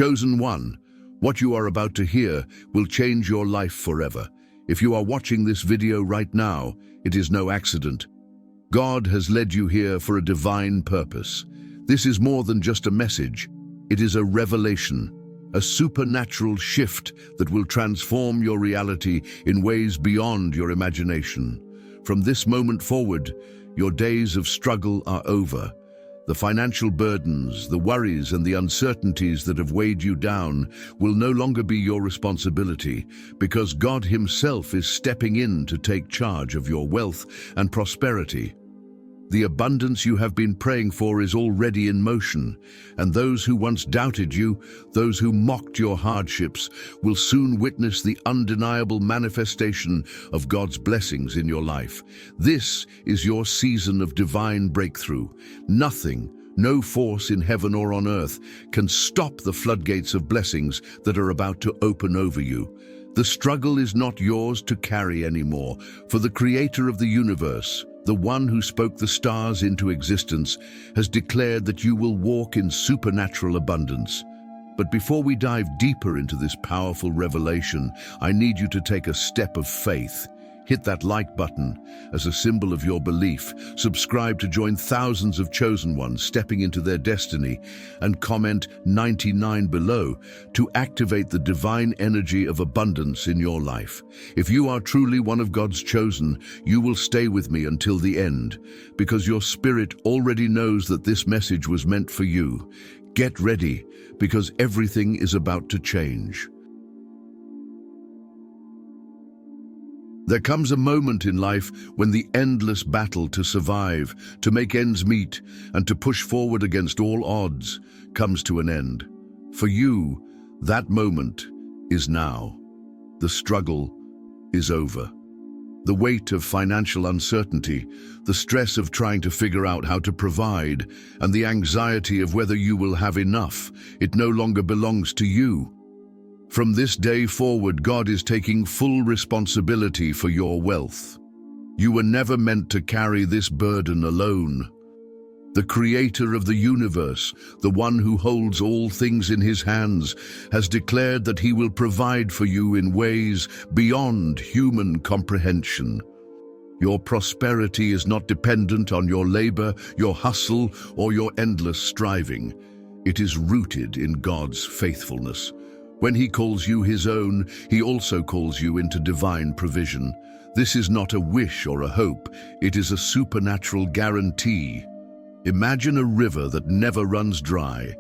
Chosen one, what you are about to hear will change your life forever. If you are watching this video right now, it is no accident. God has led you here for a divine purpose. This is more than just a message. It is a revelation, a supernatural shift that will transform your reality in ways beyond your imagination. From this moment forward, your days of struggle are over. The financial burdens, the worries, and the uncertainties that have weighed you down will no longer be your responsibility, because God Himself is stepping in to take charge of your wealth and prosperity. The abundance you have been praying for is already in motion, and those who once doubted you, those who mocked your hardships, will soon witness the undeniable manifestation of God's blessings in your life. This is your season of divine breakthrough. Nothing, no force in heaven or on earth, can stop the floodgates of blessings that are about to open over you. The struggle is not yours to carry anymore, for the Creator of the universe, the one who spoke the stars into existence, has declared that you will walk in supernatural abundance. But before we dive deeper into this powerful revelation, I need you to take a step of faith. Hit that like button as a symbol of your belief. Subscribe to join thousands of chosen ones stepping into their destiny, and comment 99 below to activate the divine energy of abundance in your life. If you are truly one of God's chosen, you will stay with me until the end, because your spirit already knows that this message was meant for you. Get ready, because everything is about to change. There comes a moment in life when the endless battle to survive, to make ends meet, and to push forward against all odds comes to an end. For you, that moment is now. The struggle is over. The weight of financial uncertainty, the stress of trying to figure out how to provide, and the anxiety of whether you will have enough, it no longer belongs to you. From this day forward, God is taking full responsibility for your wealth. You were never meant to carry this burden alone. The Creator of the universe, the one who holds all things in His hands, has declared that He will provide for you in ways beyond human comprehension. Your prosperity is not dependent on your labor, your hustle, or your endless striving. It is rooted in God's faithfulness. When He calls you His own, He also calls you into divine provision. This is not a wish or a hope, it is a supernatural guarantee. Imagine a river that never runs dry.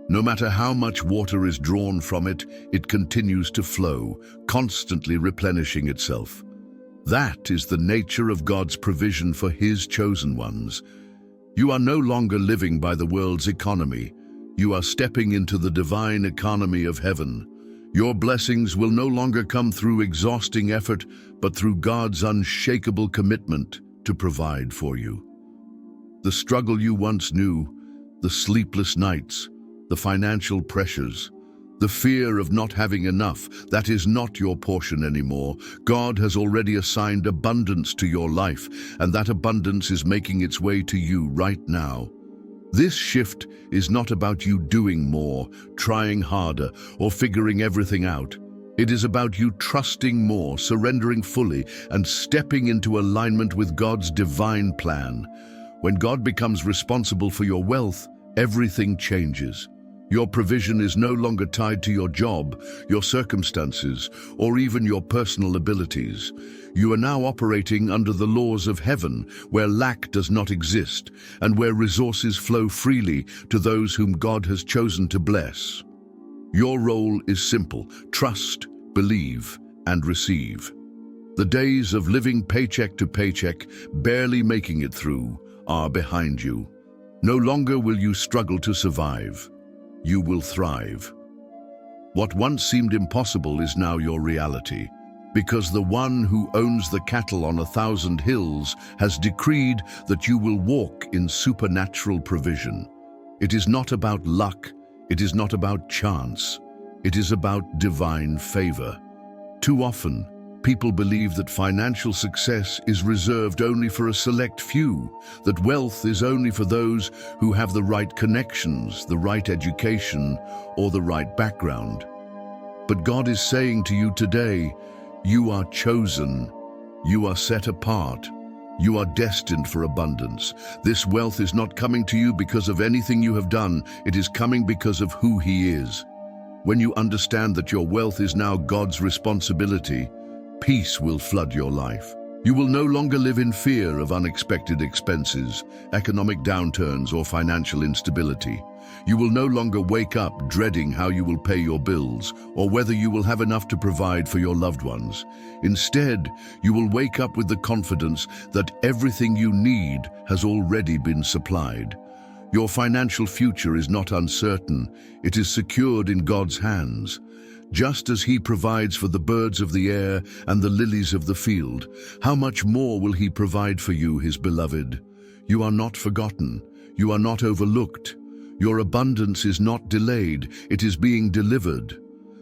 No matter how much water is drawn from it, it continues to flow, constantly replenishing itself. That is the nature of God's provision for His chosen ones. You are no longer living by the world's economy. You are stepping into the divine economy of heaven. Your blessings will no longer come through exhausting effort, but through God's unshakable commitment to provide for you. The struggle you once knew, the sleepless nights, the financial pressures, the fear of not having enough, that is not your portion anymore. God has already assigned abundance to your life, and that abundance is making its way to you right now. This shift is not about you doing more, trying harder, or figuring everything out. It is about you trusting more, surrendering fully, and stepping into alignment with God's divine plan. When God becomes responsible for your wealth, everything changes. Your provision is no longer tied to your job, your circumstances, or even your personal abilities. You are now operating under the laws of heaven, where lack does not exist, and where resources flow freely to those whom God has chosen to bless. Your role is simple: trust, believe, and receive. The days of living paycheck to paycheck, barely making it through, are behind you. No longer will you struggle to survive. You will thrive. What once seemed impossible is now your reality, because the one who owns the cattle on 1,000 hills has decreed that you will walk in supernatural provision. It is not about luck, it is not about chance, it is about divine favor. Too often, People believe that financial success is reserved only for a select few, that wealth is only for those who have the right connections, the right education, or the right background. But God is saying to you today, you are chosen, you are set apart, you are destined for abundance. This wealth is not coming to you because of anything you have done, it is coming because of who He is. When you understand that your wealth is now God's responsibility, peace will flood your life. You will no longer live in fear of unexpected expenses, economic downturns, or financial instability. You will no longer wake up dreading how you will pay your bills or whether you will have enough to provide for your loved ones. Instead, you will wake up with the confidence that everything you need has already been supplied. Your financial future is not uncertain, it is secured in God's hands. Just as He provides for the birds of the air and the lilies of the field, how much more will He provide for you, His beloved? You are not forgotten. You are not overlooked. Your abundance is not delayed. It is being delivered.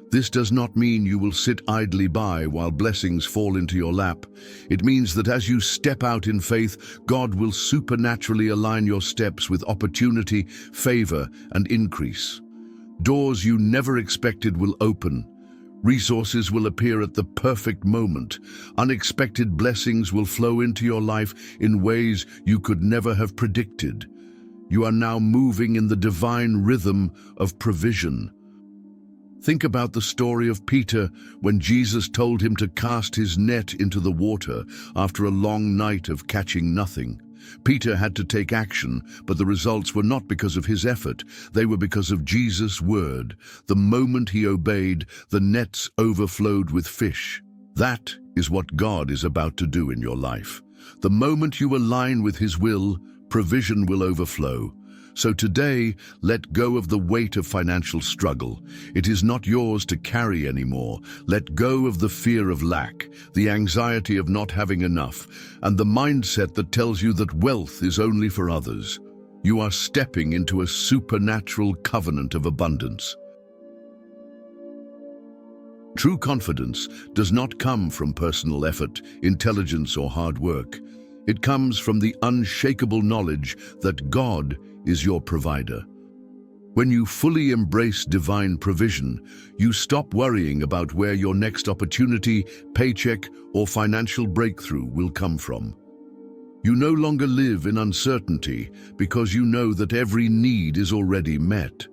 This does not mean you will sit idly by while blessings fall into your lap. It means that as you step out in faith, God will supernaturally align your steps with opportunity, favor, and increase. Doors you never expected will open. Resources will appear at the perfect moment. Unexpected blessings will flow into your life in ways you could never have predicted. You are now moving in the divine rhythm of provision. Think about the story of Peter when Jesus told him to cast his net into the water after a long night of catching nothing. Peter had to take action, but the results were not because of his effort. They were because of Jesus' word. The moment he obeyed, the nets overflowed with fish. That is what God is about to do in your life. The moment you align with His will, provision will overflow. So today, let go of the weight of financial struggle. It is not yours to carry anymore. Let go of the fear of lack, the anxiety of not having enough, and the mindset that tells you that wealth is only for others. You are stepping into a supernatural covenant of abundance. True confidence does not come from personal effort, intelligence, or hard work. It comes from the unshakable knowledge that God is your provider. When you fully embrace divine provision, you stop worrying about where your next opportunity, paycheck, or financial breakthrough will come from. You no longer live in uncertainty because you know that every need is already met.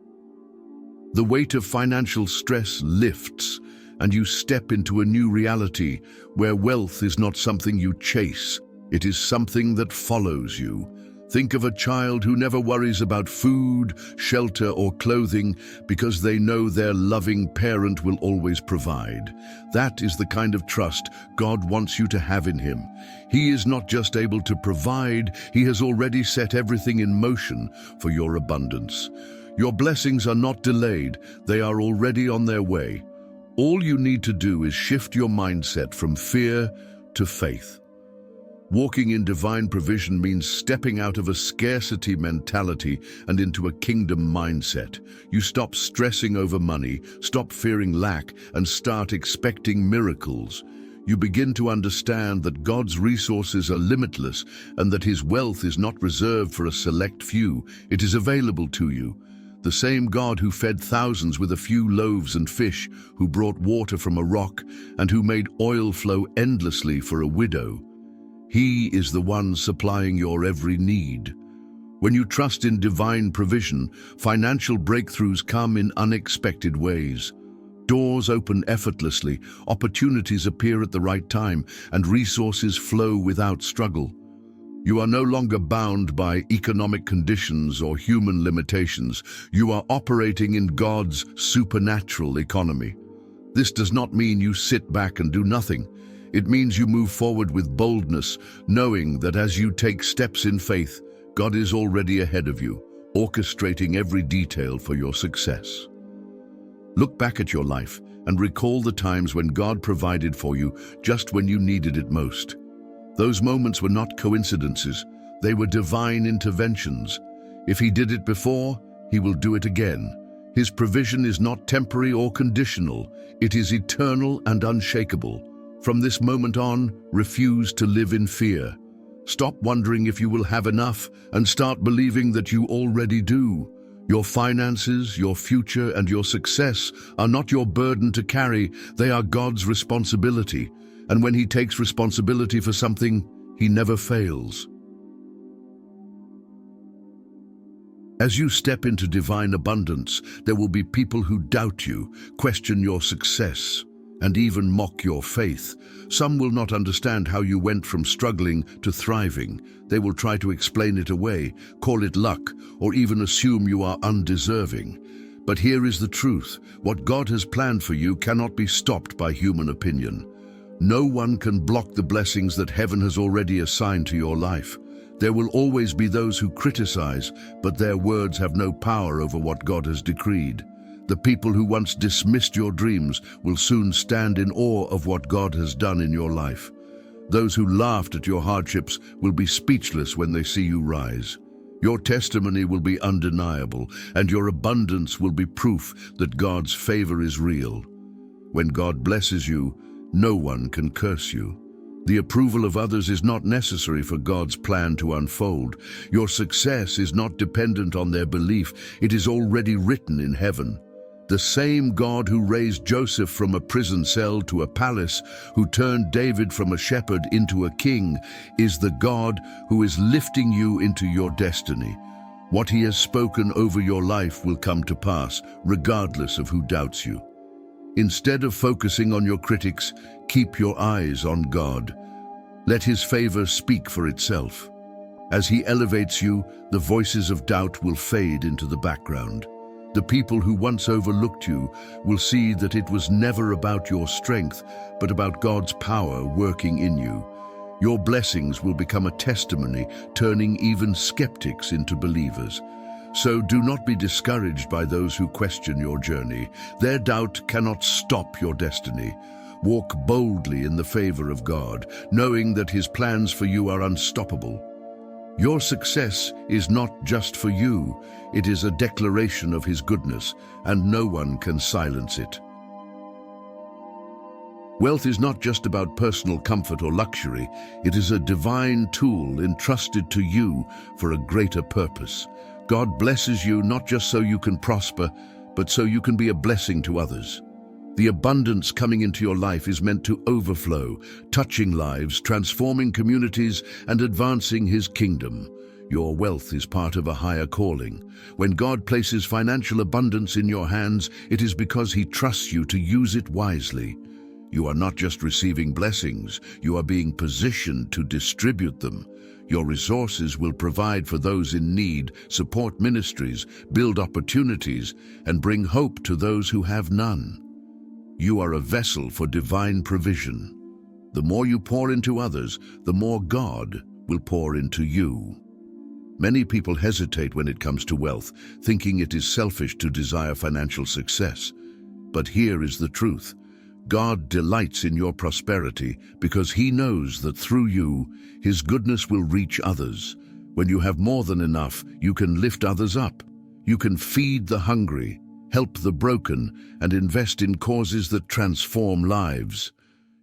The weight of financial stress lifts, and you step into a new reality where wealth is not something you chase. It is something that follows you. Think of a child who never worries about food, shelter, or clothing because they know their loving parent will always provide. That is the kind of trust God wants you to have in Him. He is not just able to provide, He has already set everything in motion for your abundance. Your blessings are not delayed, they are already on their way. All you need to do is shift your mindset from fear to faith. Walking in divine provision means stepping out of a scarcity mentality and into a kingdom mindset. You stop stressing over money, stop fearing lack, and start expecting miracles. You begin to understand that God's resources are limitless and that His wealth is not reserved for a select few. It is available to you. The same God who fed thousands with a few loaves and fish, who brought water from a rock, and who made oil flow endlessly for a widow. He is the one supplying your every need. When you trust in divine provision, financial breakthroughs come in unexpected ways. Doors open effortlessly, opportunities appear at the right time, and resources flow without struggle. You are no longer bound by economic conditions or human limitations. You are operating in God's supernatural economy. This does not mean you sit back and do nothing. It means you move forward with boldness, knowing that as you take steps in faith, God is already ahead of you, orchestrating every detail for your success. Look back at your life and recall the times when God provided for you just when you needed it most. Those moments were not coincidences, they were divine interventions. If He did it before, He will do it again. His provision is not temporary or conditional, it is eternal and unshakable. From this moment on, refuse to live in fear. Stop wondering if you will have enough and start believing that you already do. Your finances, your future, and your success are not your burden to carry. They are God's responsibility. And when He takes responsibility for something, He never fails. As you step into divine abundance, there will be people who doubt you, question your success, and even mock your faith. Some will not understand how you went from struggling to thriving. They will try to explain it away, call it luck, or even assume you are undeserving. But here is the truth. What God has planned for you cannot be stopped by human opinion. No one can block the blessings that heaven has already assigned to your life. There will always be those who criticize, but their words have no power over what God has decreed. The people who once dismissed your dreams will soon stand in awe of what God has done in your life. Those who laughed at your hardships will be speechless when they see you rise. Your testimony will be undeniable, and your abundance will be proof that God's favor is real. When God blesses you, no one can curse you. The approval of others is not necessary for God's plan to unfold. Your success is not dependent on their belief. It is already written in heaven. The same God who raised Joseph from a prison cell to a palace, who turned David from a shepherd into a king, is the God who is lifting you into your destiny. What He has spoken over your life will come to pass, regardless of who doubts you. Instead of focusing on your critics, keep your eyes on God. Let His favor speak for itself. As He elevates you, the voices of doubt will fade into the background. The people who once overlooked you will see that it was never about your strength, but about God's power working in you. Your blessings will become a testimony, turning even skeptics into believers. So do not be discouraged by those who question your journey. Their doubt cannot stop your destiny. Walk boldly in the favor of God, knowing that His plans for you are unstoppable. Your success is not just for you. It is a declaration of His goodness, and no one can silence it. Wealth is not just about personal comfort or luxury. It is a divine tool entrusted to you for a greater purpose. God blesses you not just so you can prosper, but so you can be a blessing to others. The abundance coming into your life is meant to overflow, touching lives, transforming communities, and advancing His kingdom. Your wealth is part of a higher calling. When God places financial abundance in your hands, it is because He trusts you to use it wisely. You are not just receiving blessings, you are being positioned to distribute them. Your resources will provide for those in need, support ministries, build opportunities, and bring hope to those who have none. You are a vessel for divine provision. The more you pour into others, the more God will pour into you. Many people hesitate when it comes to wealth, thinking it is selfish to desire financial success. But here is the truth. God delights in your prosperity because He knows that through you, His goodness will reach others. When you have more than enough, you can lift others up. You can feed the hungry, help the broken, and invest in causes that transform lives.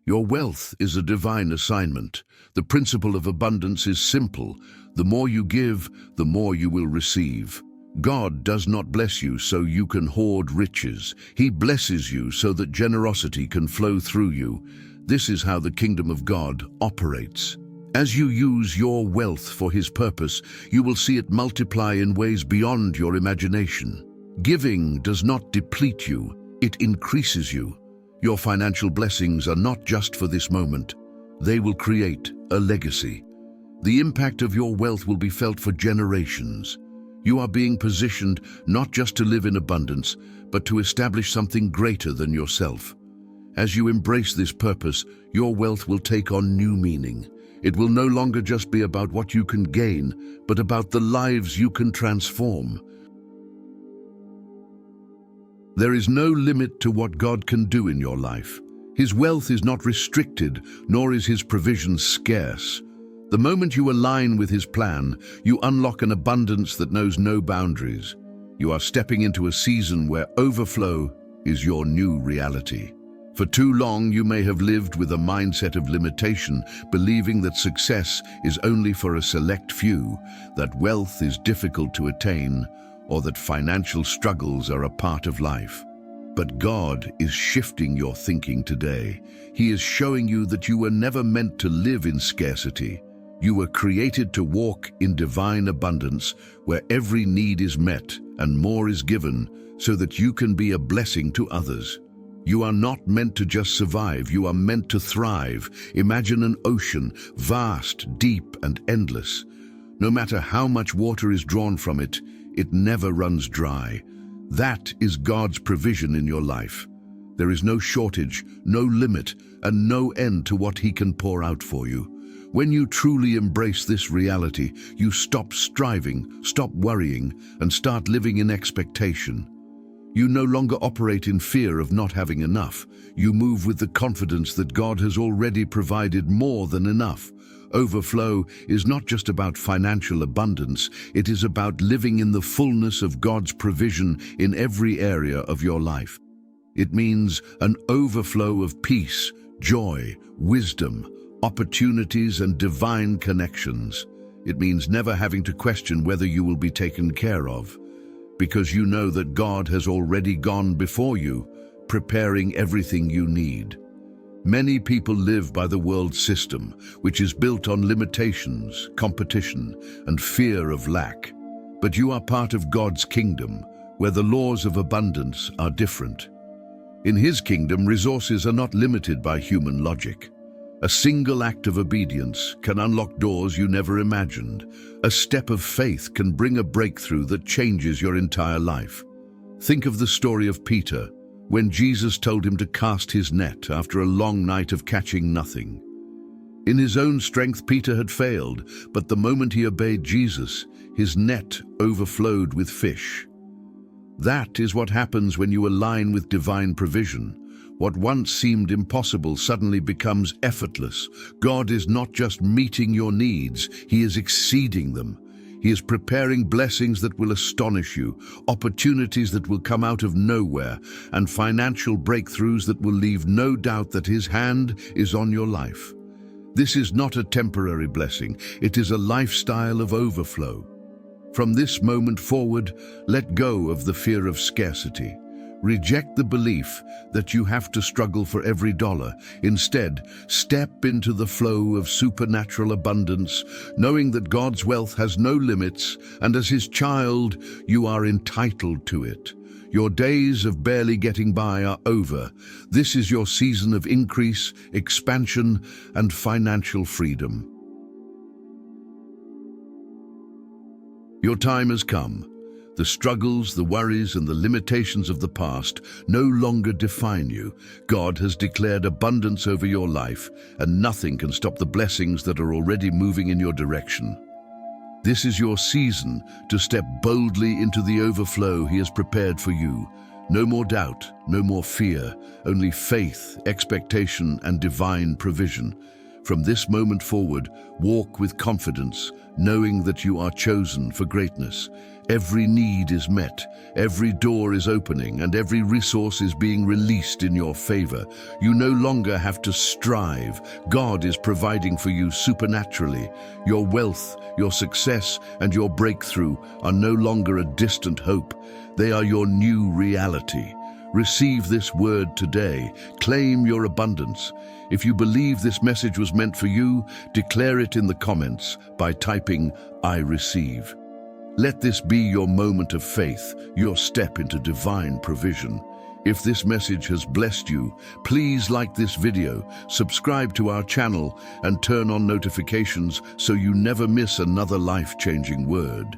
Your wealth is a divine assignment. The principle of abundance is simple. The more you give, the more you will receive. God does not bless you so you can hoard riches. He blesses you so that generosity can flow through you. This is how the kingdom of God operates. As you use your wealth for His purpose, you will see it multiply in ways beyond your imagination. Giving does not deplete you, it increases you. Your financial blessings are not just for this moment. They will create a legacy. The impact of your wealth will be felt for generations. You are being positioned not just to live in abundance, but to establish something greater than yourself. As you embrace this purpose, your wealth will take on new meaning. It will no longer just be about what you can gain, but about the lives you can transform. There is no limit to what God can do in your life. His wealth is not restricted, nor is His provision scarce. The moment you align with His plan, you unlock an abundance that knows no boundaries. You are stepping into a season where overflow is your new reality. For too long, you may have lived with a mindset of limitation, believing that success is only for a select few, that wealth is difficult to attain, or that financial struggles are a part of life. But God is shifting your thinking today. He is showing you that you were never meant to live in scarcity. You were created to walk in divine abundance, where every need is met and more is given, so that you can be a blessing to others. You are not meant to just survive, you are meant to thrive. Imagine an ocean, vast, deep, and endless. No matter how much water is drawn from it, it never runs dry. That is God's provision in your life. There is no shortage, no limit, and no end to what He can pour out for you. When you truly embrace this reality, you stop striving, stop worrying, and start living in expectation. You no longer operate in fear of not having enough. You move with the confidence that God has already provided more than enough. Overflow is not just about financial abundance, it is about living in the fullness of God's provision in every area of your life. It means an overflow of peace, joy, wisdom, opportunities, and divine connections. It means never having to question whether you will be taken care of, because you know that God has already gone before you, preparing everything you need. Many people live by the world system, which is built on limitations, competition, and fear of lack. But you are part of God's kingdom, where the laws of abundance are different. In His kingdom, resources are not limited by human logic. A single act of obedience can unlock doors you never imagined. A step of faith can bring a breakthrough that changes your entire life. Think of the story of Peter, when Jesus told him to cast his net after a long night of catching nothing. In his own strength, Peter had failed, but the moment he obeyed Jesus, his net overflowed with fish. That is what happens when you align with divine provision. What once seemed impossible suddenly becomes effortless. God is not just meeting your needs, He is exceeding them. He is preparing blessings that will astonish you, opportunities that will come out of nowhere, and financial breakthroughs that will leave no doubt that His hand is on your life. This is not a temporary blessing, it is a lifestyle of overflow. From this moment forward, let go of the fear of scarcity. Reject the belief that you have to struggle for every dollar. Instead, step into the flow of supernatural abundance, knowing that God's wealth has no limits, and as His child, you are entitled to it. Your days of barely getting by are over. This is your season of increase, expansion, and financial freedom. Your time has come. The struggles, the worries, and the limitations of the past no longer define you. God has declared abundance over your life, and nothing can stop the blessings that are already moving in your direction. This is your season to step boldly into the overflow He has prepared for you. No more doubt, no more fear, only faith, expectation, and divine provision. From this moment forward, walk with confidence, knowing that you are chosen for greatness. Every need is met, every door is opening, and every resource is being released in your favor. You no longer have to strive. God is providing for you supernaturally. Your wealth, your success, and your breakthrough are no longer a distant hope. They are your new reality. Receive this word today. Claim your abundance. If you believe this message was meant for you, declare it in the comments by typing, "I receive." Let this be your moment of faith, your step into divine provision. If this message has blessed you, please like this video, subscribe to our channel, and turn on notifications so you never miss another life-changing word.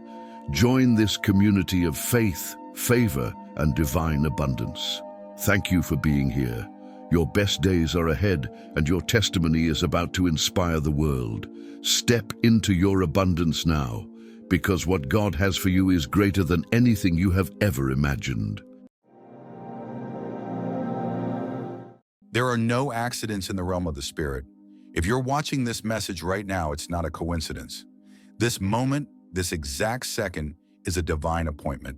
Join this community of faith, favor, and divine abundance. Thank you for being here. Your best days are ahead, and your testimony is about to inspire the world. Step into your abundance now, because what God has for you is greater than anything you have ever imagined. There are no accidents in the realm of the Spirit. If you're watching this message right now, it's not a coincidence. This moment, this exact second, is a divine appointment.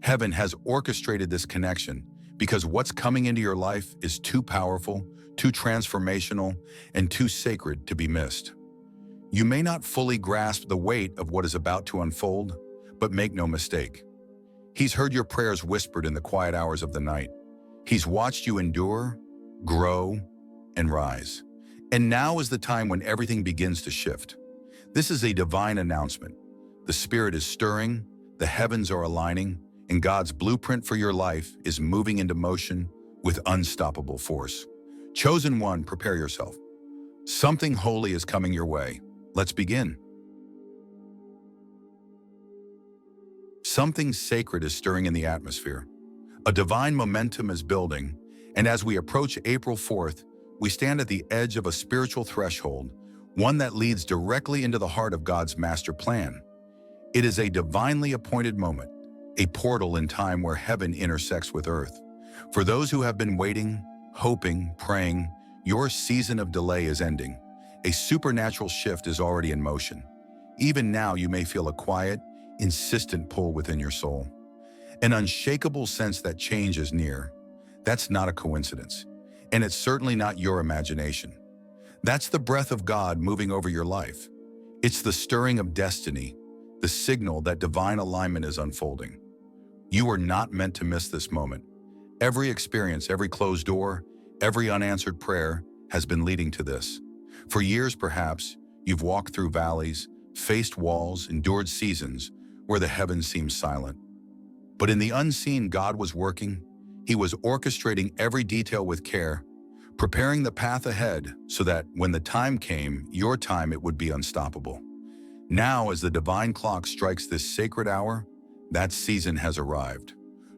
Heaven has orchestrated this connection, because what's coming into your life is too powerful, too transformational, and too sacred to be missed. You may not fully grasp the weight of what is about to unfold, but make no mistake. He's heard your prayers whispered in the quiet hours of the night. He's watched you endure, grow, and rise. And now is the time when everything begins to shift. This is a divine announcement. The Spirit is stirring, the heavens are aligning, and God's blueprint for your life is moving into motion with unstoppable force. Chosen one, prepare yourself. Something holy is coming your way. Let's begin. Something sacred is stirring in the atmosphere. A divine momentum is building, and as we approach April 4th, we stand at the edge of a spiritual threshold, one that leads directly into the heart of God's master plan. It is a divinely appointed moment, a portal in time where heaven intersects with earth. For those who have been waiting, hoping, praying, your season of delay is ending. A supernatural shift is already in motion. Even now, you may feel a quiet, insistent pull within your soul. An unshakable sense that change is near. That's not a coincidence, and it's certainly not your imagination. That's the breath of God moving over your life. It's the stirring of destiny, the signal that divine alignment is unfolding. You are not meant to miss this moment. Every experience, every closed door, every unanswered prayer has been leading to this. For years, perhaps, you've walked through valleys, faced walls, endured seasons where the heavens seemed silent. But in the unseen, God was working. He was orchestrating every detail with care, preparing the path ahead so that when the time came, your time, it would be unstoppable. Now, as the divine clock strikes this sacred hour, that season has arrived.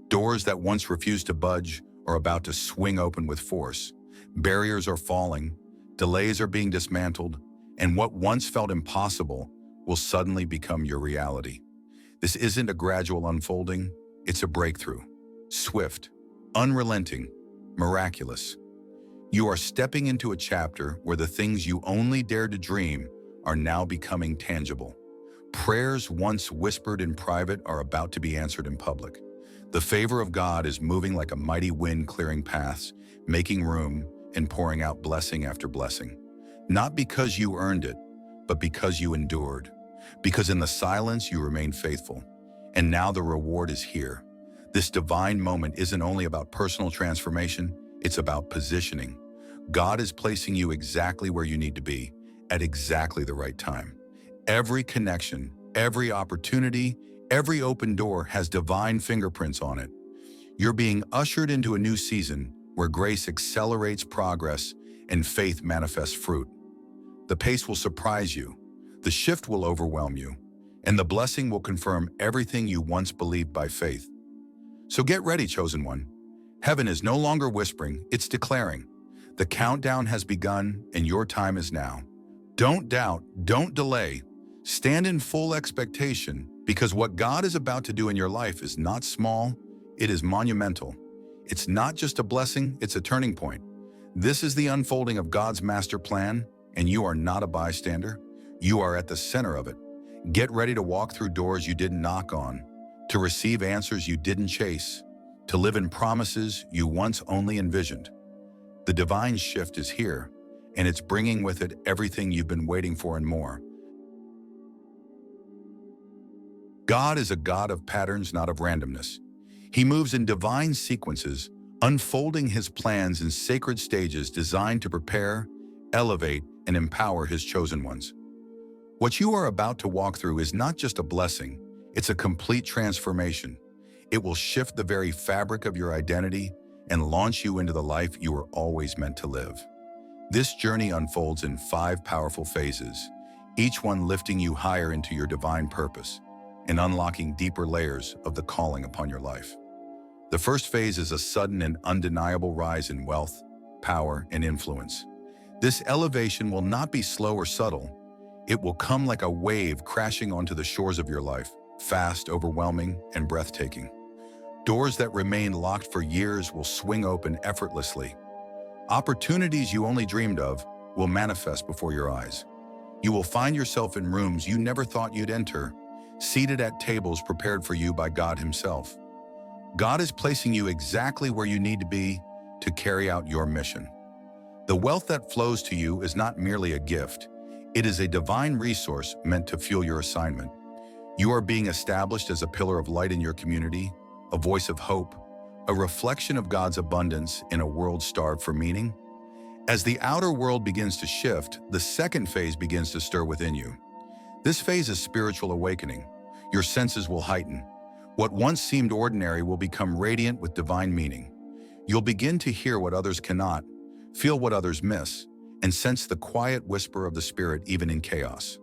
Doors that once refused to budge are about to swing open with force. Barriers are falling, delays are being dismantled, and what once felt impossible will suddenly become your reality. This isn't a gradual unfolding, it's a breakthrough. Swift, unrelenting, miraculous. You are stepping into a chapter where the things you only dared to dream are now becoming tangible. Prayers once whispered in private are about to be answered in public. The favor of God is moving like a mighty wind, clearing paths, making room, and pouring out blessing after blessing. Not because you earned it, but because you endured. Because in the silence you remained faithful. And now the reward is here. This divine moment isn't only about personal transformation, it's about positioning. God is placing you exactly where you need to be, at exactly the right time. Every connection, every opportunity, every open door has divine fingerprints on it. You're being ushered into a new season where grace accelerates progress and faith manifests fruit. The pace will surprise you, the shift will overwhelm you, and the blessing will confirm everything you once believed by faith. So get ready, chosen one. Heaven is no longer whispering, it's declaring. The countdown has begun and your time is now. Don't doubt, don't delay. Stand in full expectation because what God is about to do in your life is not small, it is monumental. It's not just a blessing, it's a turning point. This is the unfolding of God's master plan, and you are not a bystander. You are at the center of it. Get ready to walk through doors you didn't knock on, to receive answers you didn't chase, to live in promises you once only envisioned. The divine shift is here, and it's bringing with it everything you've been waiting for and more. God is a God of patterns, not of randomness. He moves in divine sequences, unfolding his plans in sacred stages designed to prepare, elevate, and empower his chosen ones. What you are about to walk through is not just a blessing, it's a complete transformation. It will shift the very fabric of your identity and launch you into the life you were always meant to live. This journey unfolds in 5 powerful phases, each one lifting you higher into your divine purpose and unlocking deeper layers of the calling upon your life. The first phase is a sudden and undeniable rise in wealth, power, and influence. This elevation will not be slow or subtle. It will come like a wave crashing onto the shores of your life, fast, overwhelming, and breathtaking. Doors that remained locked for years will swing open effortlessly. Opportunities you only dreamed of will manifest before your eyes. You will find yourself in rooms you never thought you'd enter, seated at tables prepared for you by God himself. God is placing you exactly where you need to be to carry out your mission. The wealth that flows to you is not merely a gift. It is a divine resource meant to fuel your assignment. You are being established as a pillar of light in your community, a voice of hope, a reflection of God's abundance in a world starved for meaning. As the outer world begins to shift, the second phase begins to stir within you. This phase is spiritual awakening. Your senses will heighten. What once seemed ordinary will become radiant with divine meaning. You'll begin to hear what others cannot, feel what others miss, and sense the quiet whisper of the Spirit even in chaos.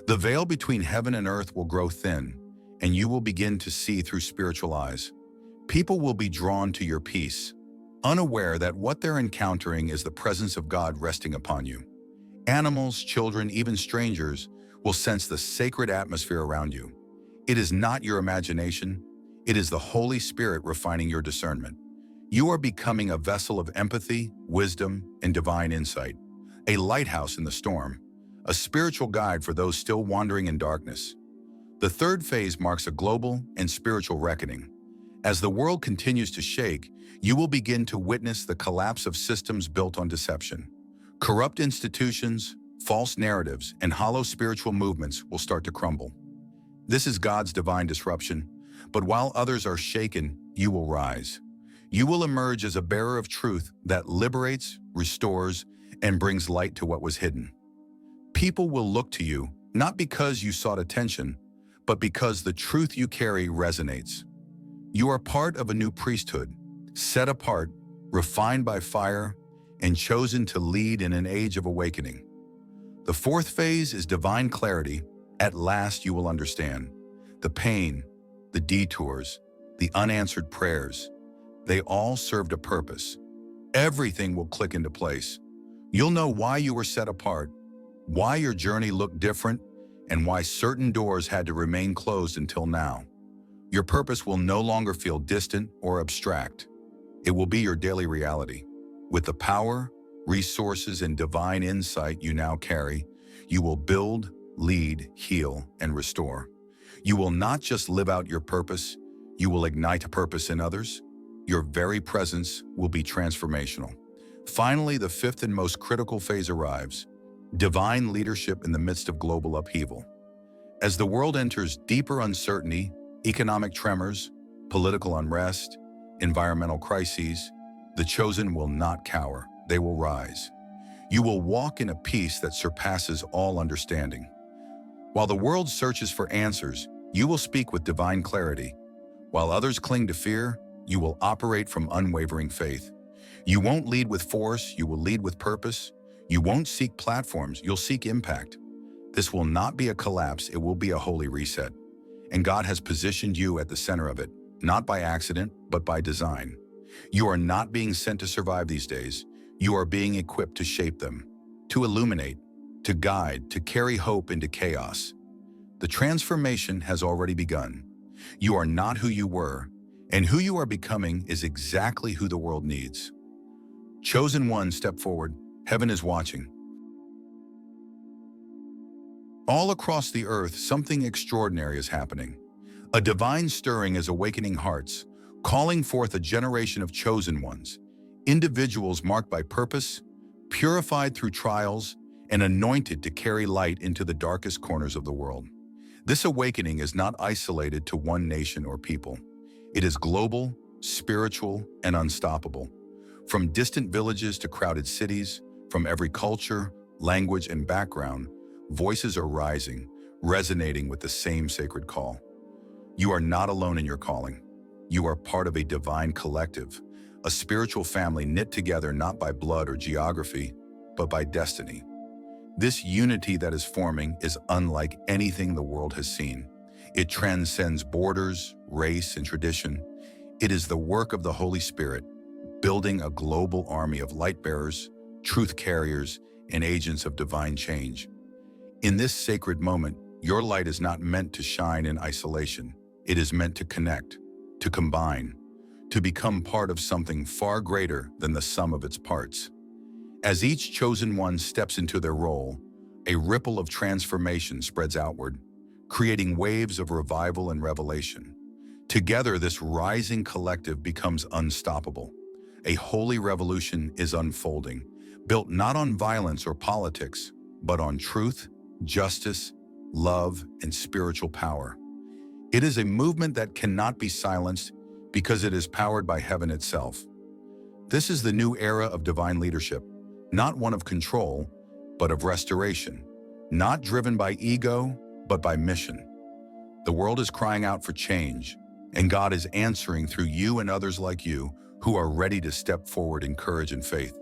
The veil between heaven and earth will grow thin, and you will begin to see through spiritual eyes. People will be drawn to your peace, unaware that what they're encountering is the presence of God resting upon you. Animals, children, even strangers will sense the sacred atmosphere around you. It is not your imagination, it is the Holy Spirit refining your discernment. You are becoming a vessel of empathy, wisdom, and divine insight, a lighthouse in the storm, a spiritual guide for those still wandering in darkness. The third phase marks a global and spiritual reckoning. As the world continues to shake, you will begin to witness the collapse of systems built on deception. Corrupt institutions, false narratives, and hollow spiritual movements will start to crumble. This is God's divine disruption, but while others are shaken, you will rise. You will emerge as a bearer of truth that liberates, restores, and brings light to what was hidden. People will look to you, not because you sought attention, but because the truth you carry resonates. You are part of a new priesthood, set apart, refined by fire, and chosen to lead in an age of awakening. The fourth phase is divine clarity. At last you will understand. The pain, the detours, the unanswered prayers, they all served a purpose. Everything will click into place. You'll know why you were set apart, why your journey looked different, and why certain doors had to remain closed until now. Your purpose will no longer feel distant or abstract. It will be your daily reality. With the power, resources, and divine insight you now carry, you will build, lead, heal, and restore. You will not just live out your purpose, you will ignite a purpose in others. Your very presence will be transformational. Finally, the fifth and most critical phase arrives: divine leadership in the midst of global upheaval. As the world enters deeper uncertainty, economic tremors, political unrest, environmental crises, the chosen will not cower, they will rise. You will walk in a peace that surpasses all understanding. While the world searches for answers, you will speak with divine clarity. While others cling to fear, you will operate from unwavering faith. You won't lead with force, you will lead with purpose. You won't seek platforms, you'll seek impact. This will not be a collapse, it will be a holy reset. And God has positioned you at the center of it, not by accident, but by design. You are not being sent to survive these days. You are being equipped to shape them, to illuminate, to guide, to carry hope into chaos. The transformation has already begun. You are not who you were, and who you are becoming is exactly who the world needs. Chosen one, step forward. Heaven is watching. All across the earth, something extraordinary is happening. A divine stirring is awakening hearts, calling forth a generation of chosen ones, individuals marked by purpose, purified through trials, and anointed to carry light into the darkest corners of the world. This awakening is not isolated to one nation or people. It is global, spiritual, and unstoppable. From distant villages to crowded cities, from every culture, language, and background, voices are rising, resonating with the same sacred call. You are not alone in your calling. You are part of a divine collective, a spiritual family knit together not by blood or geography, but by destiny. This unity that is forming is unlike anything the world has seen. It transcends borders, race, and tradition. It is the work of the Holy Spirit, building a global army of light bearers, truth carriers, and agents of divine change. In this sacred moment, your light is not meant to shine in isolation. It is meant to connect, to combine, to become part of something far greater than the sum of its parts. As each chosen one steps into their role, a ripple of transformation spreads outward, creating waves of revival and revelation. Together, this rising collective becomes unstoppable. A holy revolution is unfolding, built not on violence or politics, but on truth, justice, love, and spiritual power. It is a movement that cannot be silenced because it is powered by heaven itself. This is the new era of divine leadership, not one of control, but of restoration, not driven by ego, but by mission. The world is crying out for change, and God is answering through you and others like you who are ready to step forward in courage and faith.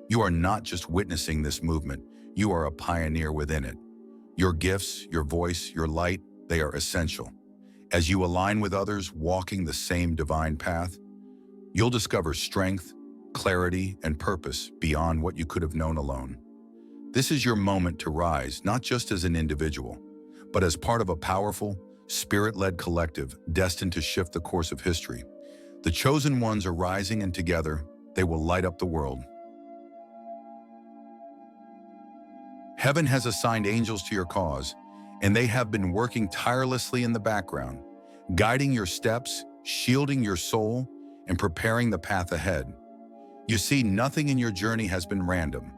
You are not just witnessing this movement, you are a pioneer within it. Your gifts, your voice, your light, they are essential. As you align with others walking the same divine path, you'll discover strength, clarity, and purpose beyond what you could have known alone. This is your moment to rise, not just as an individual, but as part of a powerful, spirit-led collective destined to shift the course of history. The chosen ones are rising, and together, they will light up the world. Heaven has assigned angels to your cause, and they have been working tirelessly in the background, guiding your steps, shielding your soul, and preparing the path ahead. You see, nothing in your journey has been random.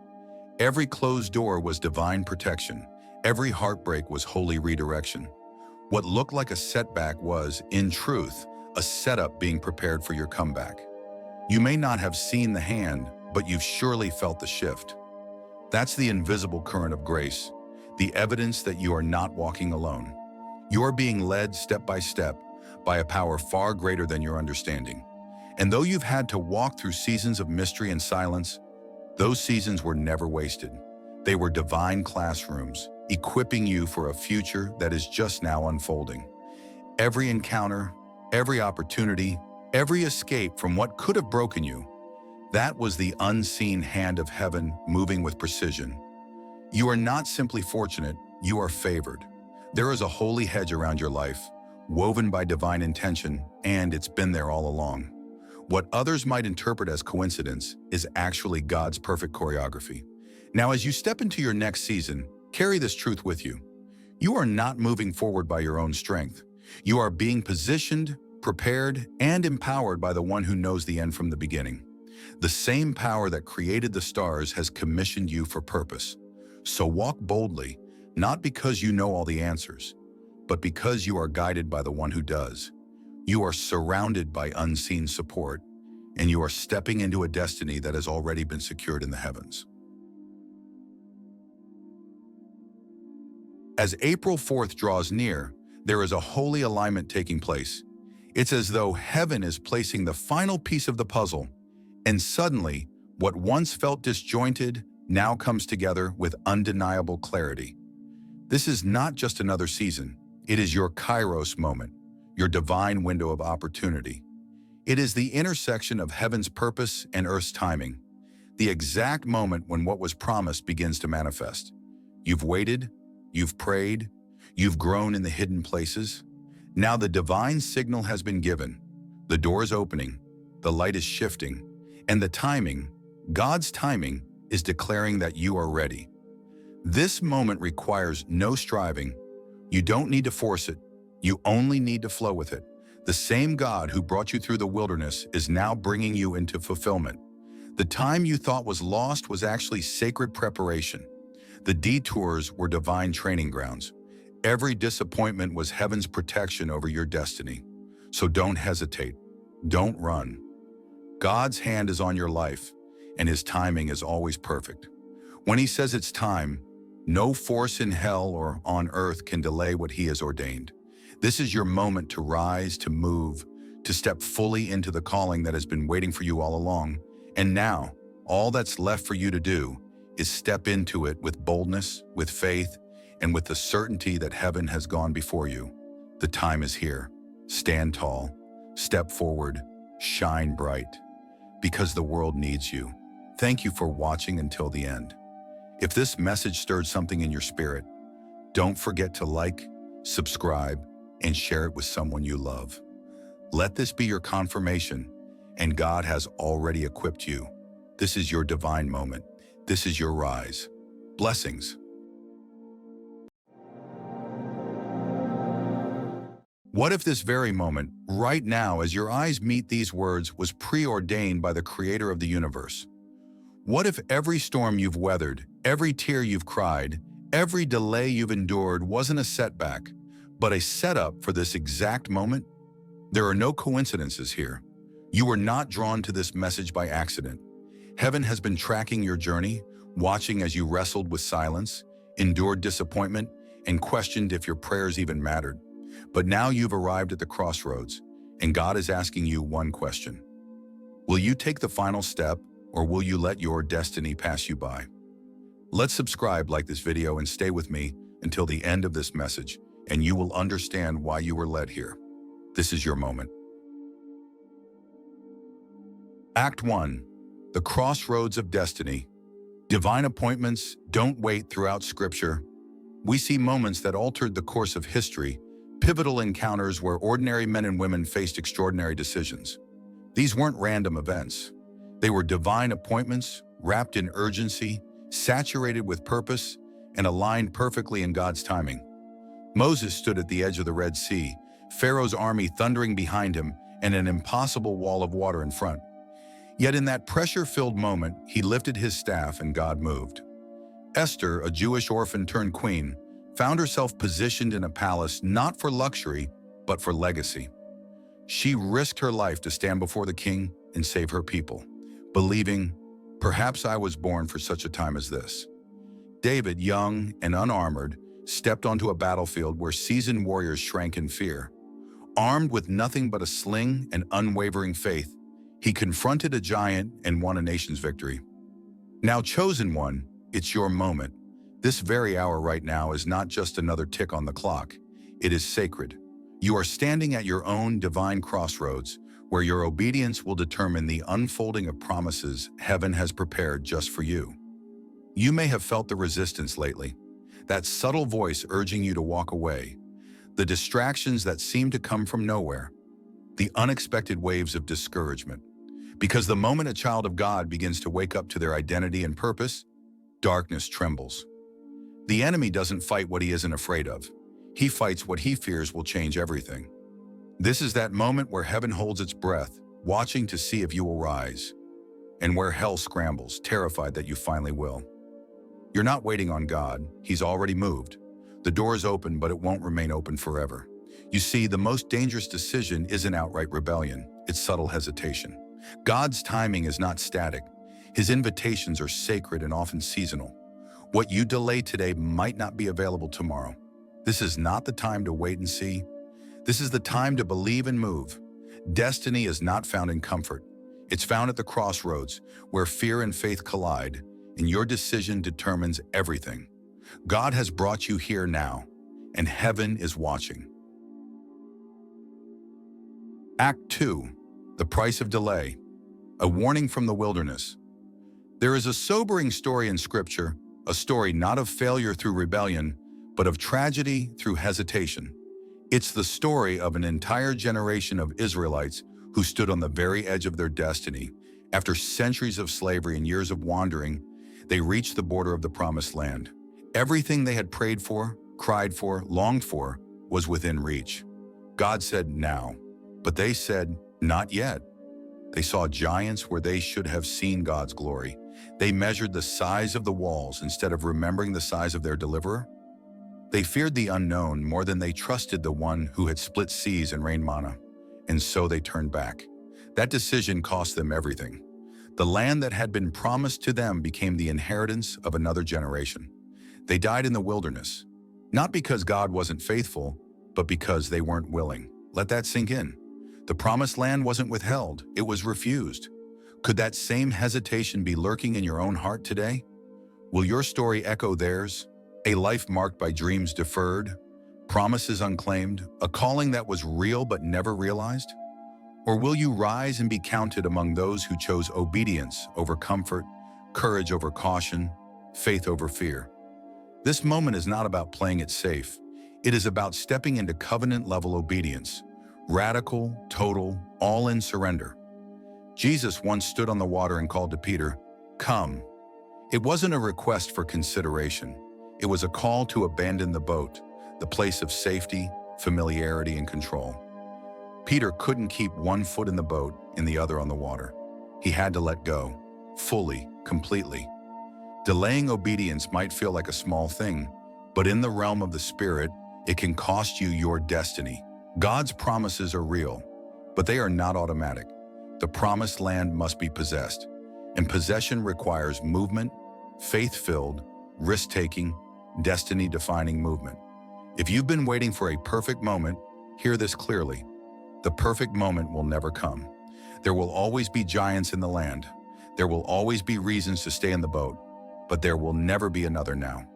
Every closed door was divine protection. Every heartbreak was holy redirection. What looked like a setback was, in truth, a setup being prepared for your comeback. You may not have seen the hand, but you've surely felt the shift. That's the invisible current of grace, the evidence that you are not walking alone. You are being led step by step by a power far greater than your understanding. And though you've had to walk through seasons of mystery and silence, those seasons were never wasted. They were divine classrooms, equipping you for a future that is just now unfolding. Every encounter, every opportunity, every escape from what could have broken you, that was the unseen hand of heaven moving with precision. You are not simply fortunate, you are favored. There is a holy hedge around your life, woven by divine intention, and it's been there all along. What others might interpret as coincidence is actually God's perfect choreography. Now, as you step into your next season, carry this truth with you. You are not moving forward by your own strength. You are being positioned, prepared, and empowered by the one who knows the end from the beginning. The same power that created the stars has commissioned you for purpose. So walk boldly, not because you know all the answers, but because you are guided by the one who does. You are surrounded by unseen support, and you are stepping into a destiny that has already been secured in the heavens. As April 4th draws near, there is a holy alignment taking place. It's as though heaven is placing the final piece of the puzzle, and suddenly, what once felt disjointed now comes together with undeniable clarity. This is not just another season. It is your Kairos moment, your divine window of opportunity. It is the intersection of heaven's purpose and earth's timing, the exact moment when what was promised begins to manifest. You've waited, you've prayed, you've grown in the hidden places. Now the divine signal has been given. The door is opening, the light is shifting, and the timing, God's timing, is declaring that you are ready. This moment requires no striving. You don't need to force it. You only need to flow with it. The same God who brought you through the wilderness is now bringing you into fulfillment. The time you thought was lost was actually sacred preparation. The detours were divine training grounds. Every disappointment was heaven's protection over your destiny. So don't hesitate. Don't run. God's hand is on your life, and his timing is always perfect. When he says it's time, no force in hell or on earth can delay what he has ordained. This is your moment to rise, to move, to step fully into the calling that has been waiting for you all along. And now, all that's left for you to do is step into it with boldness, with faith, and with the certainty that heaven has gone before you. The time is here. Stand tall, step forward, shine bright, because the world needs you. Thank you for watching until the end. If this message stirred something in your spirit, don't forget to like, subscribe, and share it with someone you love. Let this be your confirmation, and God has already equipped you. This is your divine moment. This is your rise. Blessings. What if this very moment, right now, as your eyes meet these words, was preordained by the Creator of the universe? What if every storm you've weathered, every tear you've cried, every delay you've endured wasn't a setback, but a setup for this exact moment? There are no coincidences here. You were not drawn to this message by accident. Heaven has been tracking your journey, watching as you wrestled with silence, endured disappointment, and questioned if your prayers even mattered. But now you've arrived at the crossroads, and God is asking you one question. Will you take the final step, or will you let your destiny pass you by? Let's subscribe, like this video, and stay with me until the end of this message, and you will understand why you were led here. This is your moment. Act 1. The Crossroads of Destiny. Divine appointments don't wait. Throughout Scripture, we see moments that altered the course of history, pivotal encounters where ordinary men and women faced extraordinary decisions. These weren't random events. They were divine appointments, wrapped in urgency, saturated with purpose, and aligned perfectly in God's timing. Moses stood at the edge of the Red Sea, Pharaoh's army thundering behind him, and an impossible wall of water in front. Yet in that pressure-filled moment, he lifted his staff and God moved. Esther, a Jewish orphan turned queen, found herself positioned in a palace not for luxury, but for legacy. She risked her life to stand before the king and save her people, believing, perhaps I was born for such a time as this. David, young and unarmored, stepped onto a battlefield where seasoned warriors shrank in fear. Armed with nothing but a sling and unwavering faith, he confronted a giant and won a nation's victory. Now, chosen one, it's your moment. This very hour right now is not just another tick on the clock. It is sacred. You are standing at your own divine crossroads, where your obedience will determine the unfolding of promises heaven has prepared just for you. You may have felt the resistance lately, that subtle voice urging you to walk away, the distractions that seem to come from nowhere, the unexpected waves of discouragement. Because the moment a child of God begins to wake up to their identity and purpose, darkness trembles. The enemy doesn't fight what he isn't afraid of. He fights what he fears will change everything. This is that moment where heaven holds its breath, watching to see if you will rise, and where hell scrambles, terrified that you finally will. You're not waiting on God. He's already moved. The door is open, but it won't remain open forever. You see, the most dangerous decision isn't outright rebellion. It's subtle hesitation. God's timing is not static. His invitations are sacred and often seasonal. What you delay today might not be available tomorrow. This is not the time to wait and see. This is the time to believe and move. Destiny is not found in comfort. It's found at the crossroads, where fear and faith collide, and your decision determines everything. God has brought you here now, and heaven is watching. Act 2. The Price of Delay. A warning from the wilderness. There is a sobering story in Scripture, a story not of failure through rebellion, but of tragedy through hesitation. It's the story of an entire generation of Israelites who stood on the very edge of their destiny. After centuries of slavery and years of wandering, they reached the border of the Promised Land. Everything they had prayed for, cried for, longed for was within reach. God said, now. But they said, not yet. They saw giants where they should have seen God's glory. They measured the size of the walls instead of remembering the size of their deliverer. They feared the unknown more than they trusted the one who had split seas and rained manna. And so they turned back. That decision cost them everything. The land that had been promised to them became the inheritance of another generation. They died in the wilderness, not because God wasn't faithful, but because they weren't willing. Let that sink in. The Promised Land wasn't withheld, it was refused. Could that same hesitation be lurking in your own heart today? Will your story echo theirs? A life marked by dreams deferred, promises unclaimed, a calling that was real but never realized? Or will you rise and be counted among those who chose obedience over comfort, courage over caution, faith over fear? This moment is not about playing it safe. It is about stepping into covenant-level obedience, radical, total, all-in surrender. Jesus once stood on the water and called to Peter, "Come." It wasn't a request for consideration. It was a call to abandon the boat, the place of safety, familiarity, and control. Peter couldn't keep one foot in the boat and the other on the water. He had to let go, fully, completely. Delaying obedience might feel like a small thing, but in the realm of the Spirit, it can cost you your destiny. God's promises are real, but they are not automatic. The promised land must be possessed, and possession requires movement, faith-filled, risk-taking, destiny-defining movement. If you've been waiting for a perfect moment, hear this clearly. The perfect moment will never come. There will always be giants in the land. There will always be reasons to stay in the boat, but there will never be another now.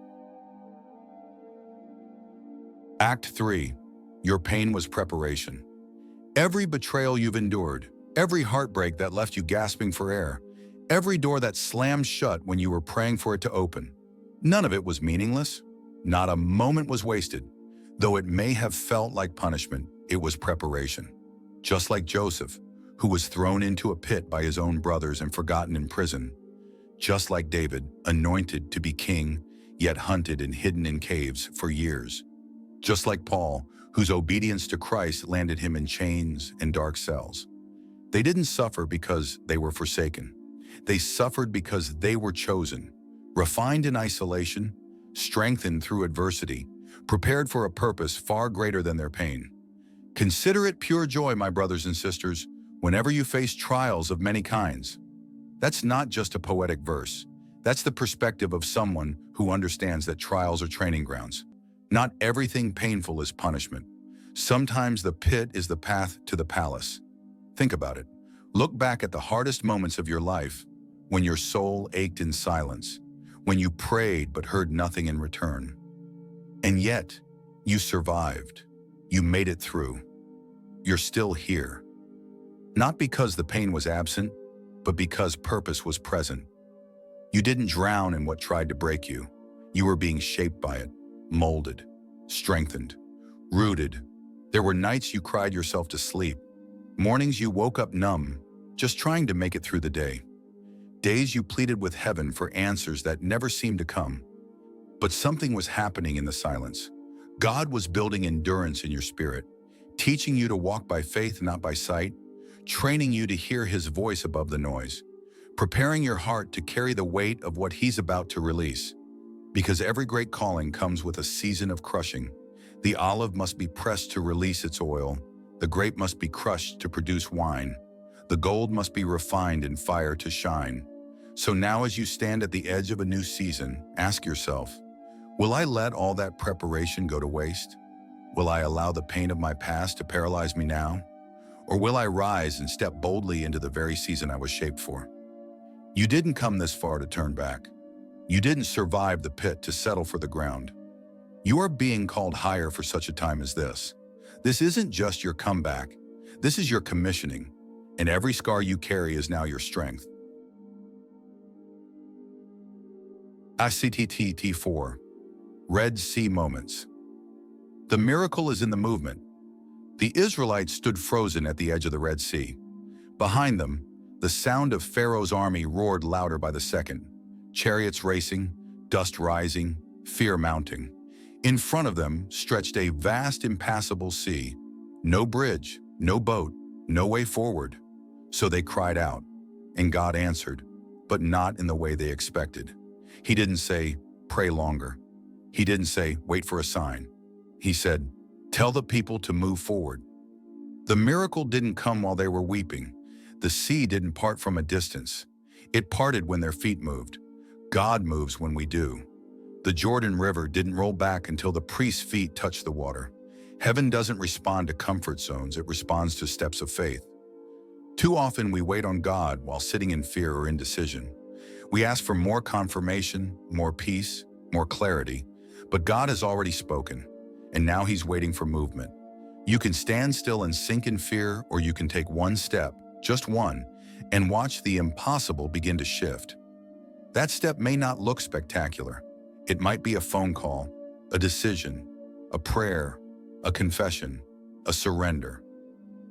Act 3. Your pain was preparation. Every betrayal you've endured, every heartbreak that left you gasping for air, every door that slammed shut when you were praying for it to open, none of it was meaningless. Not a moment was wasted. Though it may have felt like punishment, it was preparation. Just like Joseph, who was thrown into a pit by his own brothers and forgotten in prison. Just like David, anointed to be king, yet hunted and hidden in caves for years. Just like Paul, whose obedience to Christ landed him in chains and dark cells. They didn't suffer because they were forsaken. They suffered because they were chosen, refined in isolation, strengthened through adversity, prepared for a purpose far greater than their pain. Consider it pure joy, my brothers and sisters, whenever you face trials of many kinds. That's not just a poetic verse. That's the perspective of someone who understands that trials are training grounds. Not everything painful is punishment. Sometimes the pit is the path to the palace. Think about it. Look back at the hardest moments of your life, when your soul ached in silence, when you prayed but heard nothing in return. And yet, you survived. You made it through. You're still here. Not because the pain was absent, but because purpose was present. You didn't drown in what tried to break you. You were being shaped by it, molded, strengthened, rooted. There were nights you cried yourself to sleep, mornings you woke up numb, just trying to make it through the day. Days you pleaded with heaven for answers that never seemed to come. But something was happening in the silence. God was building endurance in your spirit, teaching you to walk by faith, not by sight, training you to hear his voice above the noise, preparing your heart to carry the weight of what he's about to release. Because every great calling comes with a season of crushing. The olive must be pressed to release its oil. The grape must be crushed to produce wine. The gold must be refined in fire to shine. So now as you stand at the edge of a new season, ask yourself, will I let all that preparation go to waste? Will I allow the pain of my past to paralyze me now? Or will I rise and step boldly into the very season I was shaped for? You didn't come this far to turn back. You didn't survive the pit to settle for the ground. You are being called higher for such a time as this. This isn't just your comeback. This is your commissioning, and every scar you carry is now your strength. Act 4. Red Sea Moments. The miracle is in the movement. The Israelites stood frozen at the edge of the Red Sea. Behind them, the sound of Pharaoh's army roared louder by the second. Chariots racing, dust rising, fear mounting. In front of them stretched a vast, impassable sea. No bridge, no boat, no way forward. So they cried out, and God answered, but not in the way they expected. He didn't say, pray longer. He didn't say, wait for a sign. He said, tell the people to move forward. The miracle didn't come while they were weeping. The sea didn't part from a distance. It parted when their feet moved. God moves when we do. The Jordan River didn't roll back until the priest's feet touched the water. Heaven doesn't respond to comfort zones, it responds to steps of faith. Too often we wait on God while sitting in fear or indecision. We ask for more confirmation, more peace, more clarity, but God has already spoken, and now he's waiting for movement. You can stand still and sink in fear, or you can take one step, just one, and watch the impossible begin to shift. That step may not look spectacular. It might be a phone call, a decision, a prayer, a confession, a surrender.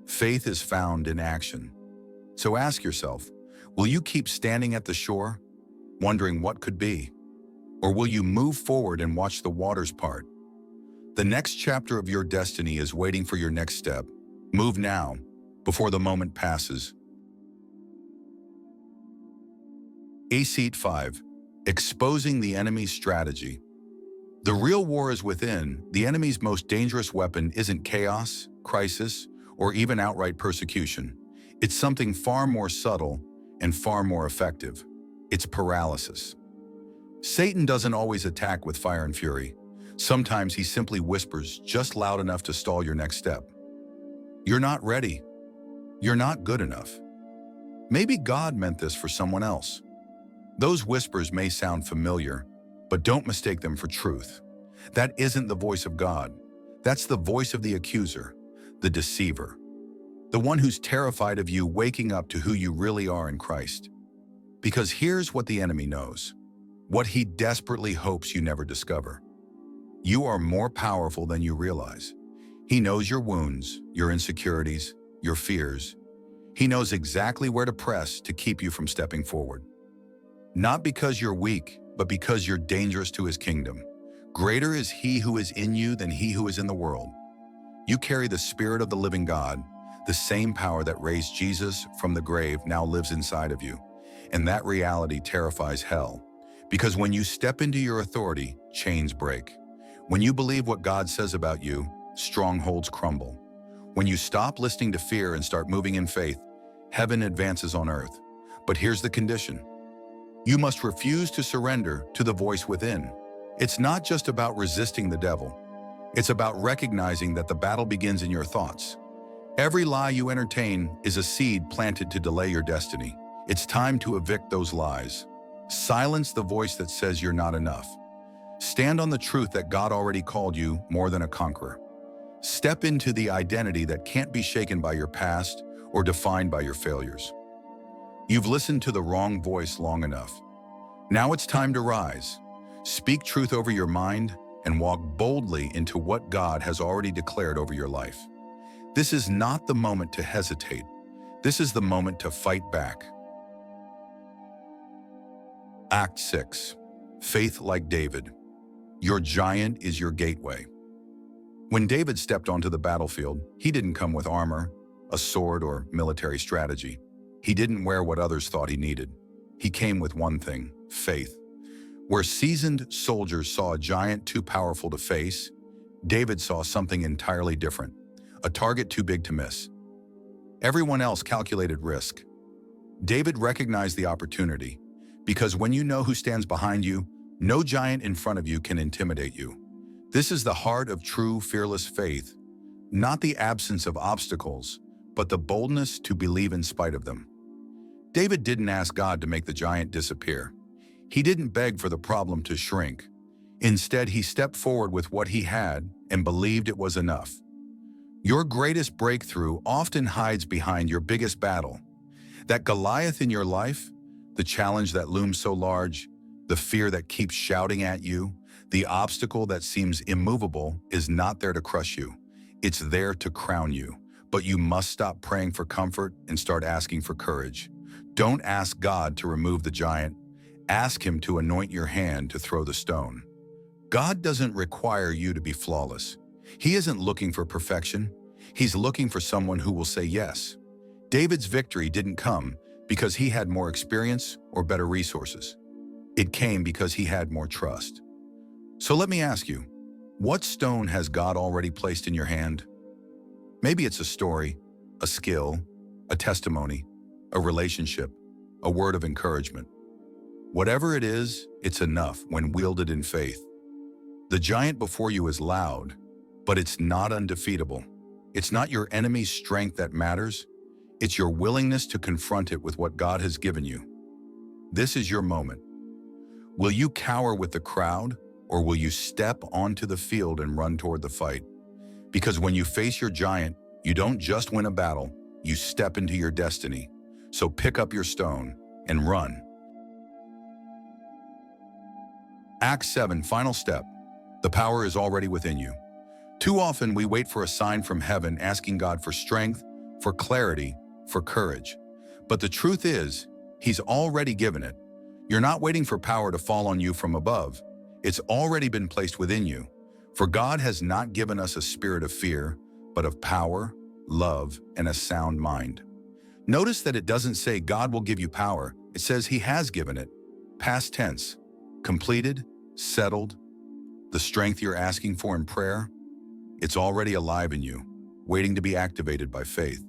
Faith is found in action. So ask yourself, will you keep standing at the shore, wondering what could be? Or will you move forward and watch the waters part? The next chapter of your destiny is waiting for your next step. Move now, before the moment passes. Seat 5. Exposing the enemy's strategy. The real war is within. The enemy's most dangerous weapon isn't chaos, crisis, or even outright persecution. It's something far more subtle and far more effective. It's paralysis. Satan doesn't always attack with fire and fury. Sometimes he simply whispers just loud enough to stall your next step. You're not ready. You're not good enough. Maybe God meant this for someone else. Those whispers may sound familiar, but don't mistake them for truth. That isn't the voice of God. That's the voice of the accuser, the deceiver, the one who's terrified of you waking up to who you really are in Christ. Because here's what the enemy knows, what he desperately hopes you never discover. You are more powerful than you realize. He knows your wounds, your insecurities, your fears. He knows exactly where to press to keep you from stepping forward. Not because you're weak, but because you're dangerous to his kingdom. Greater is he who is in you than he who is in the world. You carry the Spirit of the living God. The same power that raised Jesus from the grave now lives inside of you. And that reality terrifies hell. Because when you step into your authority, chains break. When you believe what God says about you, strongholds crumble. When you stop listening to fear and start moving in faith, heaven advances on earth. But here's the condition. You must refuse to surrender to the voice within. It's not just about resisting the devil. It's about recognizing that the battle begins in your thoughts. Every lie you entertain is a seed planted to delay your destiny. It's time to evict those lies. Silence the voice that says you're not enough. Stand on the truth that God already called you more than a conqueror. Step into the identity that can't be shaken by your past or defined by your failures. You've listened to the wrong voice long enough. Now it's time to rise. Speak truth over your mind and walk boldly into what God has already declared over your life. This is not the moment to hesitate. This is the moment to fight back. Act 6. Faith like David. Your giant is your gateway. When David stepped onto the battlefield, he didn't come with armor, a sword, or military strategy. He didn't wear what others thought he needed. He came with one thing, faith. Where seasoned soldiers saw a giant too powerful to face, David saw something entirely different, a target too big to miss. Everyone else calculated risk. David recognized the opportunity, because when you know who stands behind you, no giant in front of you can intimidate you. This is the heart of true, fearless faith, not the absence of obstacles, but the boldness to believe in spite of them. David didn't ask God to make the giant disappear. He didn't beg for the problem to shrink. Instead, he stepped forward with what he had and believed it was enough. Your greatest breakthrough often hides behind your biggest battle. That Goliath in your life, the challenge that looms so large, the fear that keeps shouting at you, the obstacle that seems immovable is not there to crush you. It's there to crown you. But you must stop praying for comfort and start asking for courage. Don't ask God to remove the giant. Ask him to anoint your hand to throw the stone. God doesn't require you to be flawless. He isn't looking for perfection. He's looking for someone who will say yes. David's victory didn't come because he had more experience or better resources. It came because he had more trust. So let me ask you, what stone has God already placed in your hand? Maybe it's a story, a skill, a testimony, a relationship, a word of encouragement. Whatever it is, it's enough when wielded in faith. The giant before you is loud, but it's not undefeatable. It's not your enemy's strength that matters. It's your willingness to confront it with what God has given you. This is your moment. Will you cower with the crowd, or will you step onto the field and run toward the fight? Because when you face your giant, you don't just win a battle, you step into your destiny. So pick up your stone and run. Act 7, final step. The power is already within you. Too often we wait for a sign from heaven asking God for strength, for clarity, for courage. But the truth is, He's already given it. You're not waiting for power to fall on you from above. It's already been placed within you. For God has not given us a spirit of fear, but of power, love, and a sound mind. Notice that it doesn't say God will give you power. It says He has given it. Past tense. Completed, settled. The strength you're asking for in prayer, it's already alive in you, waiting to be activated by faith.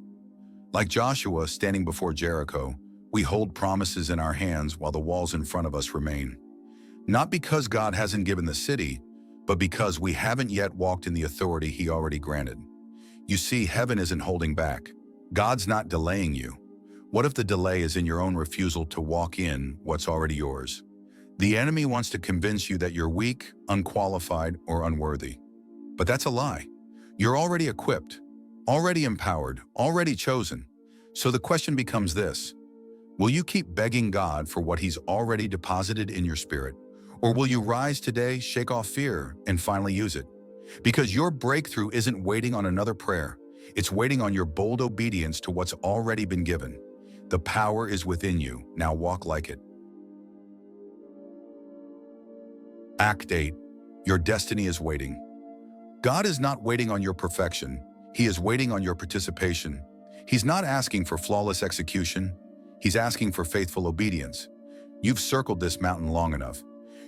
Like Joshua standing before Jericho, we hold promises in our hands while the walls in front of us remain. Not because God hasn't given the city, but because we haven't yet walked in the authority He already granted. You see, heaven isn't holding back. God's not delaying you. What if the delay is in your own refusal to walk in what's already yours? The enemy wants to convince you that you're weak, unqualified, or unworthy. But that's a lie. You're already equipped, already empowered, already chosen. So the question becomes this: will you keep begging God for what He's already deposited in your spirit? Or will you rise today, shake off fear, and finally use it? Because your breakthrough isn't waiting on another prayer. It's waiting on your bold obedience to what's already been given. The power is within you. Now walk like it. Act 8. Your destiny is waiting. God is not waiting on your perfection. He is waiting on your participation. He's not asking for flawless execution. He's asking for faithful obedience. You've circled this mountain long enough.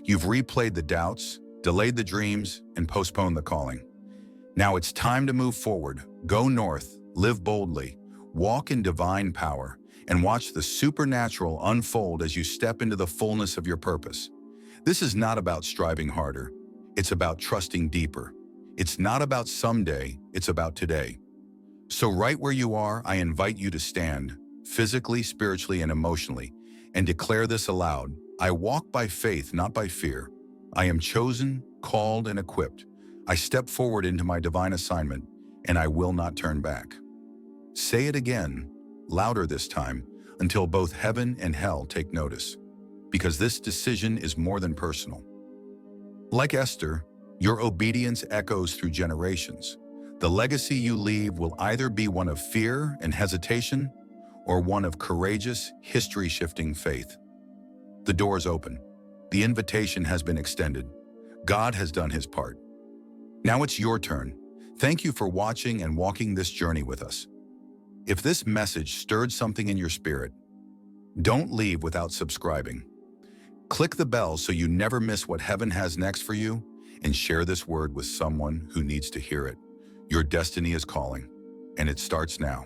You've replayed the doubts, delayed the dreams, and postponed the calling. Now it's time to move forward. Go north, live boldly, walk in divine power, and watch the supernatural unfold as you step into the fullness of your purpose. This is not about striving harder. It's about trusting deeper. It's not about someday, it's about today. So right where you are, I invite you to stand, physically, spiritually, and emotionally, and declare this aloud. I walk by faith, not by fear. I am chosen, called, and equipped. I step forward into my divine assignment, and I will not turn back. Say it again, louder this time, until both heaven and hell take notice. Because this decision is more than personal. Like Esther, your obedience echoes through generations. The legacy you leave will either be one of fear and hesitation, or one of courageous, history-shifting faith. The door's open. The invitation has been extended. God has done His part. Now it's your turn. Thank you for watching and walking this journey with us. If this message stirred something in your spirit, don't leave without subscribing. Click the bell so you never miss what heaven has next for you, and share this word with someone who needs to hear it. Your destiny is calling, and it starts now.